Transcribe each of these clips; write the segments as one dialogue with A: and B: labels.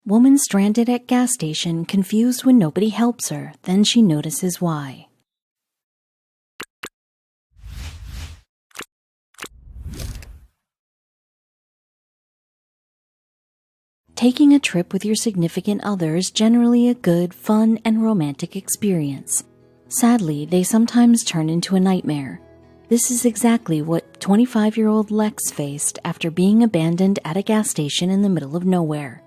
A: Woman stranded at gas station, confused when nobody helps her, then she notices why. Taking a trip with your significant other is generally a good, fun, and romantic experience. Sadly, they sometimes turn into a nightmare. This is exactly what 25-year-old Lex faced after being abandoned at a gas station in the middle of nowhere.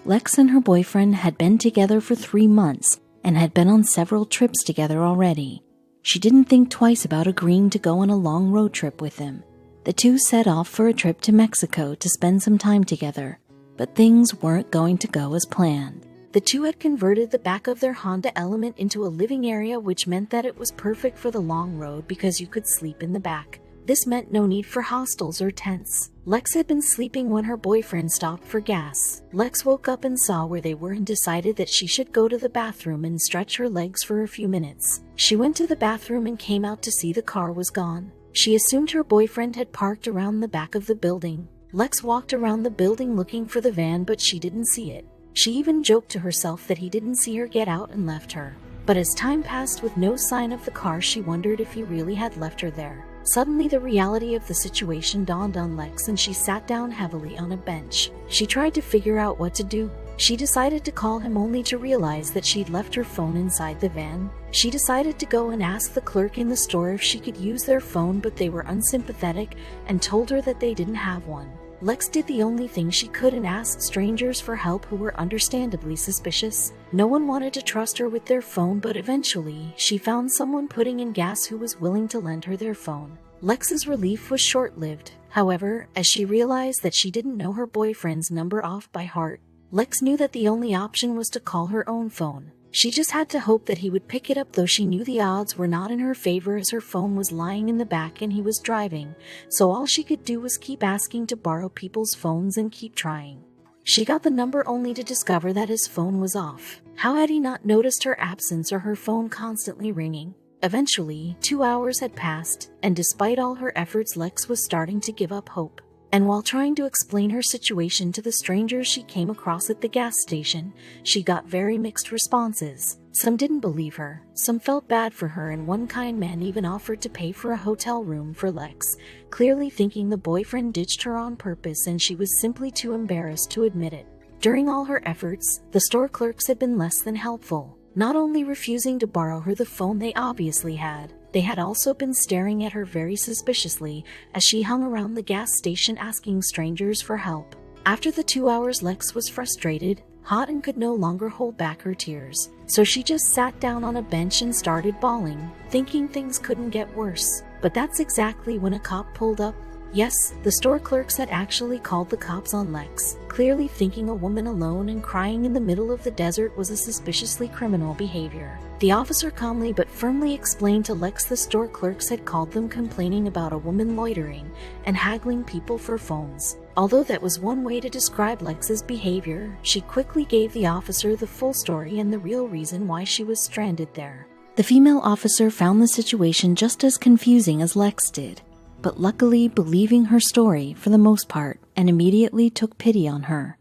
A: Lex and her boyfriend had been together for 3 months and had been on several trips together already. She didn't think twice about agreeing to go on a long road trip with him. The two set off for a trip to Mexico to spend some time together, but things weren't going to go as planned. The two had converted the back of their Honda Element into a living area, which meant that it was perfect for the long road because you could sleep in the back. This meant no need for hostels or tents. Lex had been sleeping when her boyfriend stopped for gas. Lex woke up and saw where they were and decided that she should go to the bathroom and stretch her legs for a few minutes. She went to the bathroom and came out to see the car was gone. She assumed her boyfriend had parked around the back of the building. Lex walked around the building looking for the van, but she didn't see it. She even joked to herself that he didn't see her get out and left her. But as time passed with no sign of the car, she wondered if he really had left her there. Suddenly, the reality of the situation dawned on Lex and she sat down heavily on a bench. She tried to figure out what to do. She decided to call him only to realize that she'd left her phone inside the van. She decided to go and ask the clerk in the store if she could use their phone, but they were unsympathetic and told her that they didn't have one. Lex did the only thing she could and asked strangers for help who were understandably suspicious. No one wanted to trust her with their phone, but eventually she found someone putting in gas who was willing to lend her their phone. Lex's relief was short-lived. However, as she realized that she didn't know her boyfriend's number off by heart, Lex knew that the only option was to call her own phone. She just had to hope that he would pick it up, though she knew the odds were not in her favor as her phone was lying in the back and he was driving, so all she could do was keep asking to borrow people's phones and keep trying. She got the number only to discover that his phone was off. How had he not noticed her absence or her phone constantly ringing? Eventually, 2 hours had passed, and despite all her efforts, Lex was starting to give up hope. And while trying to explain her situation to the strangers she came across at the gas station, she got very mixed responses. Some didn't believe her, some felt bad for her, and one kind man even offered to pay for a hotel room for Lex, clearly thinking the boyfriend ditched her on purpose and she was simply too embarrassed to admit it. During all her efforts, the store clerks had been less than helpful, not only refusing to borrow her the phone they obviously had, they had also been staring at her very suspiciously as she hung around the gas station asking strangers for help. After the 2 hours, Lex was frustrated, hot, and could no longer hold back her tears. So she just sat down on a bench and started bawling, thinking things couldn't get worse. But that's exactly when a cop pulled up. Yes, the store clerks had actually called the cops on Lex, clearly thinking a woman alone and crying in the middle of the desert was a suspiciously criminal behavior. The officer calmly but firmly explained to Lex the store clerks had called them complaining about a woman loitering and haggling people for phones. Although that was one way to describe Lex's behavior, she quickly gave the officer the full story and the real reason why she was stranded there. The female officer found the situation just as confusing as Lex did, but luckily believing her story for the most part and immediately took pity on her.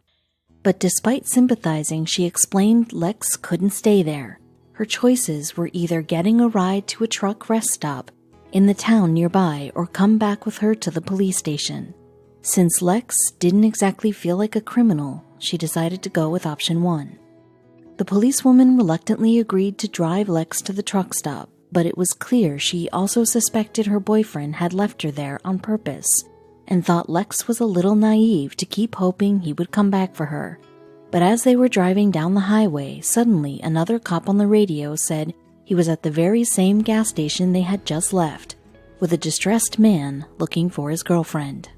A: But despite sympathizing, she explained Lex couldn't stay there. Her choices were either getting a ride to a truck rest stop in the town nearby or come back with her to the police station. Since Lex didn't exactly feel like a criminal, she decided to go with option 1. The policewoman reluctantly agreed to drive Lex to the truck stop, but it was clear she also suspected her boyfriend had left her there on purpose and thought Lex was a little naive to keep hoping he would come back for her. But as they were driving down the highway, suddenly another cop on the radio said he was at the very same gas station they had just left, with a distressed man looking for his girlfriend.